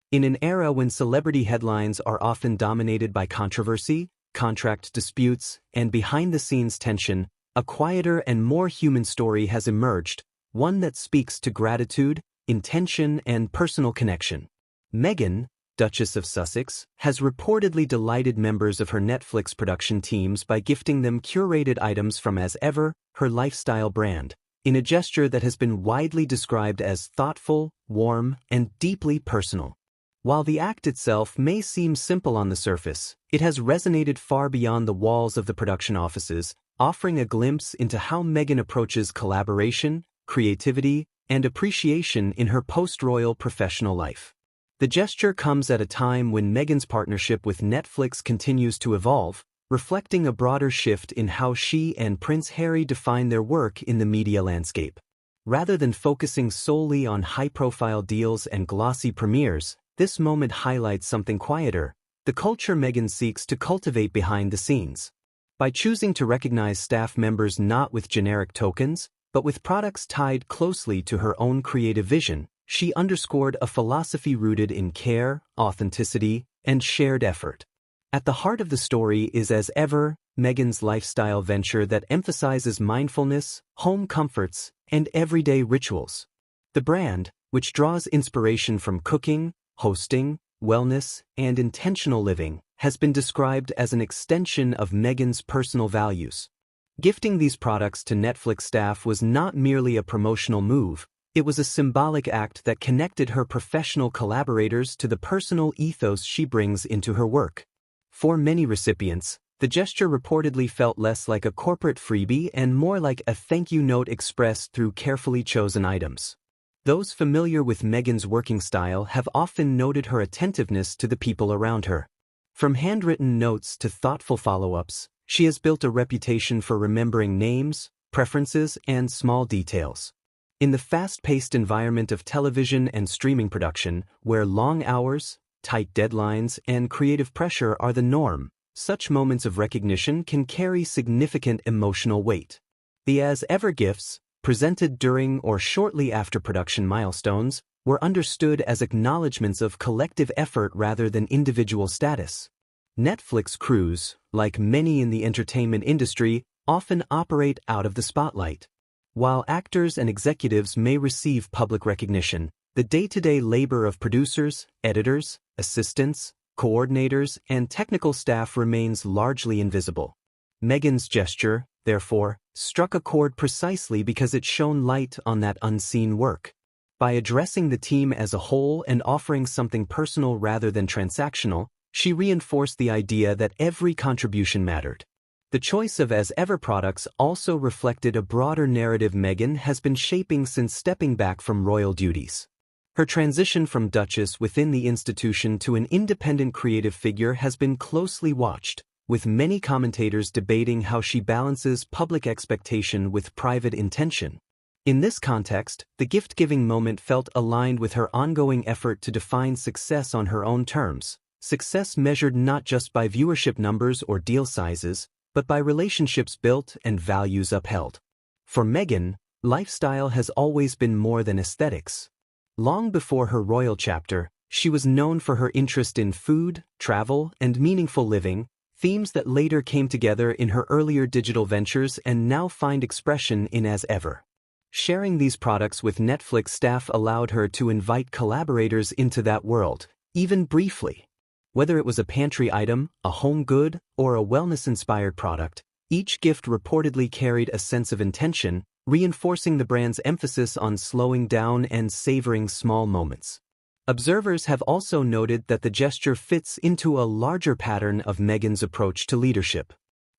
In an era when celebrity headlines are often dominated by controversy, contract disputes, and behind-the-scenes tension, a quieter and more human story has emerged, one that speaks to gratitude, intention, and personal connection. Meghan, Duchess of Sussex, has reportedly delighted members of her Netflix production teams by gifting them curated items from As Ever, her lifestyle brand, in a gesture that has been widely described as thoughtful, warm, and deeply personal. While the act itself may seem simple on the surface, it has resonated far beyond the walls of the production offices, offering a glimpse into how Meghan approaches collaboration, creativity, and appreciation in her post-royal professional life. The gesture comes at a time when Meghan's partnership with Netflix continues to evolve, reflecting a broader shift in how she and Prince Harry define their work in the media landscape. Rather than focusing solely on high-profile deals and glossy premieres, this moment highlights something quieter, the culture Meghan seeks to cultivate behind the scenes. By choosing to recognize staff members not with generic tokens, but with products tied closely to her own creative vision, she underscored a philosophy rooted in care, authenticity, and shared effort. At the heart of the story is As Ever, Meghan's lifestyle venture that emphasizes mindfulness, home comforts, and everyday rituals. The brand, which draws inspiration from cooking, hosting, wellness, and intentional living, has been described as an extension of Meghan's personal values. Gifting these products to Netflix staff was not merely a promotional move, it was a symbolic act that connected her professional collaborators to the personal ethos she brings into her work. For many recipients, the gesture reportedly felt less like a corporate freebie and more like a thank you note expressed through carefully chosen items. Those familiar with Meghan's working style have often noted her attentiveness to the people around her. From handwritten notes to thoughtful follow-ups, she has built a reputation for remembering names, preferences, and small details. In the fast-paced environment of television and streaming production, where long hours, tight deadlines, and creative pressure are the norm, such moments of recognition can carry significant emotional weight. The As Ever gifts, presented during or shortly after production milestones, were understood as acknowledgments of collective effort rather than individual status. Netflix crews, like many in the entertainment industry, often operate out of the spotlight. While actors and executives may receive public recognition, the day-to-day labor of producers, editors, assistants, coordinators, and technical staff remains largely invisible. Meghan's gesture, therefore, struck a chord precisely because it shone light on that unseen work. By addressing the team as a whole and offering something personal rather than transactional, she reinforced the idea that every contribution mattered. The choice of As Ever products also reflected a broader narrative Meghan has been shaping since stepping back from royal duties. Her transition from Duchess within the institution to an independent creative figure has been closely watched, with many commentators debating how she balances public expectation with private intention. In this context, the gift-giving moment felt aligned with her ongoing effort to define success on her own terms, success measured not just by viewership numbers or deal sizes, but by relationships built and values upheld. For Meghan, lifestyle has always been more than aesthetics. Long before her royal chapter, she was known for her interest in food, travel, and meaningful living, themes that later came together in her earlier digital ventures and now find expression in As Ever. Sharing these products with Netflix staff allowed her to invite collaborators into that world, even briefly. Whether it was a pantry item, a home good, or a wellness-inspired product, each gift reportedly carried a sense of intention, reinforcing the brand's emphasis on slowing down and savoring small moments. Observers have also noted that the gesture fits into a larger pattern of Meghan's approach to leadership.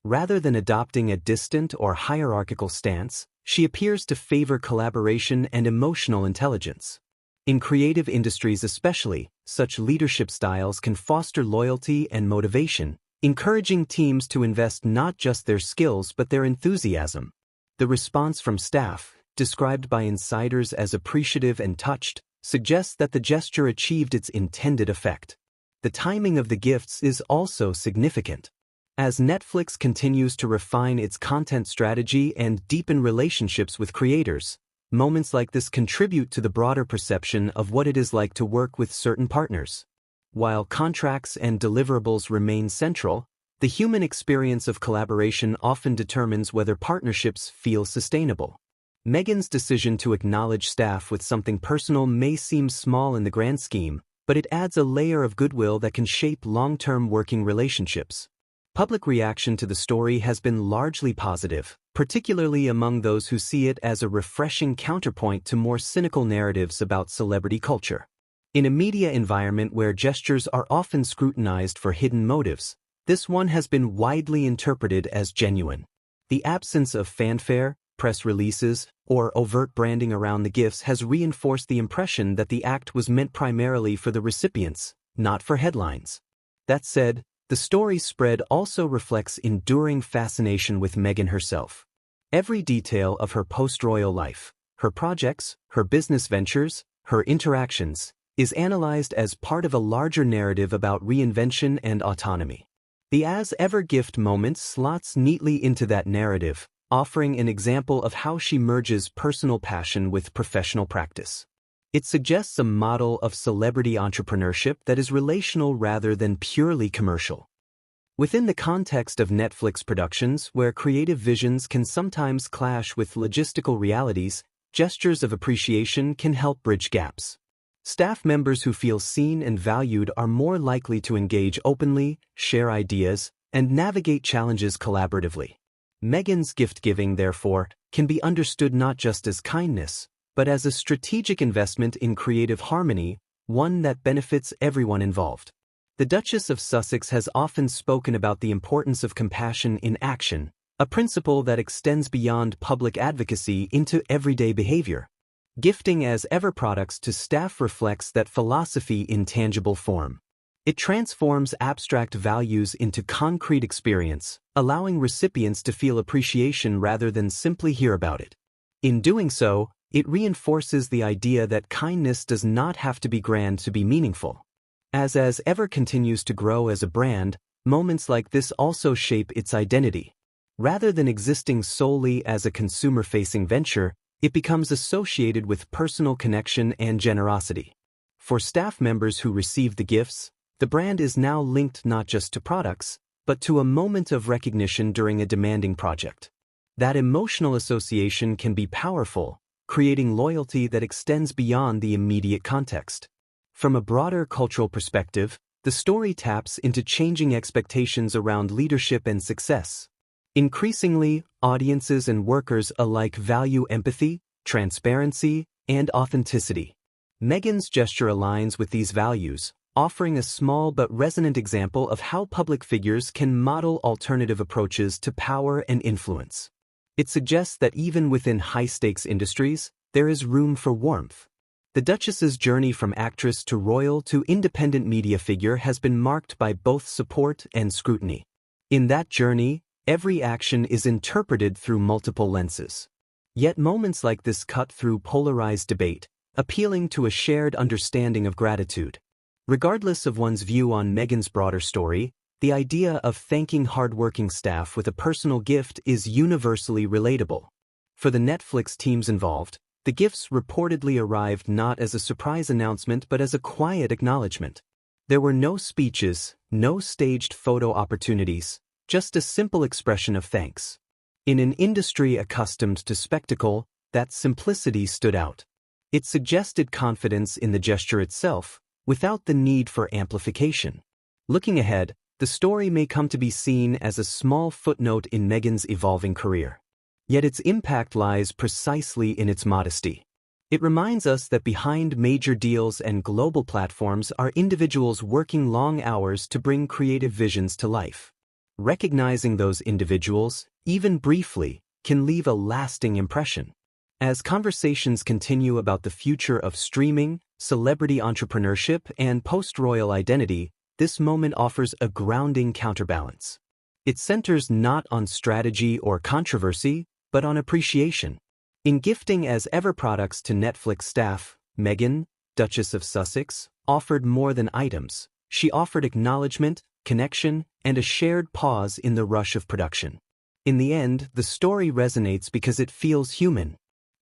Rather than adopting a distant or hierarchical stance, she appears to favor collaboration and emotional intelligence. In creative industries especially, such leadership styles can foster loyalty and motivation, encouraging teams to invest not just their skills but their enthusiasm. The response from staff, described by insiders as appreciative and touched, suggests that the gesture achieved its intended effect. The timing of the gifts is also significant. As Netflix continues to refine its content strategy and deepen relationships with creators, Moments like this contribute to the broader perception of what it is like to work with certain partners. While contracts and deliverables remain central, the human experience of collaboration often determines whether partnerships feel sustainable. Meghan's decision to acknowledge staff with something personal may seem small in the grand scheme, but it adds a layer of goodwill that can shape long-term working relationships. Public reaction to the story has been largely positive, particularly among those who see it as a refreshing counterpoint to more cynical narratives about celebrity culture. In a media environment where gestures are often scrutinized for hidden motives, this one has been widely interpreted as genuine. The absence of fanfare, press releases, or overt branding around the gifts has reinforced the impression that the act was meant primarily for the recipients, not for headlines. That said, the story's spread also reflects enduring fascination with Meghan herself. Every detail of her post-royal life, her projects, her business ventures, her interactions, is analyzed as part of a larger narrative about reinvention and autonomy. The as-ever gift moment slots neatly into that narrative, offering an example of how she merges personal passion with professional practice. It suggests a model of celebrity entrepreneurship that is relational rather than purely commercial. Within the context of Netflix productions, where creative visions can sometimes clash with logistical realities, gestures of appreciation can help bridge gaps. Staff members who feel seen and valued are more likely to engage openly, share ideas, and navigate challenges collaboratively. Meghan's gift-giving, therefore, can be understood not just as kindness, but as a strategic investment in creative harmony, one that benefits everyone involved. The Duchess of Sussex has often spoken about the importance of compassion in action, a principle that extends beyond public advocacy into everyday behavior. Gifting as-ever products to staff reflects that philosophy in tangible form. It transforms abstract values into concrete experience, allowing recipients to feel appreciation rather than simply hear about it. In doing so, it reinforces the idea that kindness does not have to be grand to be meaningful. As-ever continues to grow as a brand, moments like this also shape its identity. Rather than existing solely as a consumer-facing venture, it becomes associated with personal connection and generosity. For staff members who receive the gifts, the brand is now linked not just to products, but to a moment of recognition during a demanding project. That emotional association can be powerful, creating loyalty that extends beyond the immediate context. From a broader cultural perspective, the story taps into changing expectations around leadership and success. Increasingly, audiences and workers alike value empathy, transparency, and authenticity. Meghan's gesture aligns with these values, offering a small but resonant example of how public figures can model alternative approaches to power and influence. It suggests that even within high-stakes industries, there is room for warmth. The Duchess's journey from actress to royal to independent media figure has been marked by both support and scrutiny. In that journey, every action is interpreted through multiple lenses. Yet moments like this cut through polarized debate, appealing to a shared understanding of gratitude. Regardless of one's view on Meghan's broader story, the idea of thanking hardworking staff with a personal gift is universally relatable. For the Netflix teams involved, the gifts reportedly arrived not as a surprise announcement but as a quiet acknowledgement. There were no speeches, no staged photo opportunities, just a simple expression of thanks. In an industry accustomed to spectacle, that simplicity stood out. It suggested confidence in the gesture itself, without the need for amplification. Looking ahead, the story may come to be seen as a small footnote in Meghan's evolving career. Yet its impact lies precisely in its modesty. It reminds us that behind major deals and global platforms are individuals working long hours to bring creative visions to life. Recognizing those individuals, even briefly, can leave a lasting impression. As conversations continue about the future of streaming, celebrity entrepreneurship, and post-royal identity, this moment offers a grounding counterbalance. It centers not on strategy or controversy, but on appreciation. In gifting as-ever products to Netflix staff, Meghan, Duchess of Sussex, offered more than items. She offered acknowledgement, connection, and a shared pause in the rush of production. In the end, the story resonates because it feels human.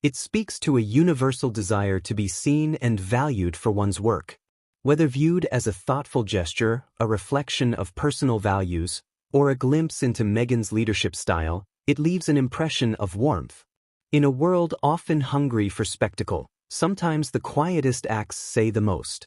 It speaks to a universal desire to be seen and valued for one's work. Whether viewed as a thoughtful gesture, a reflection of personal values, or a glimpse into Meghan's leadership style, it leaves an impression of warmth. In a world often hungry for spectacle, sometimes the quietest acts say the most.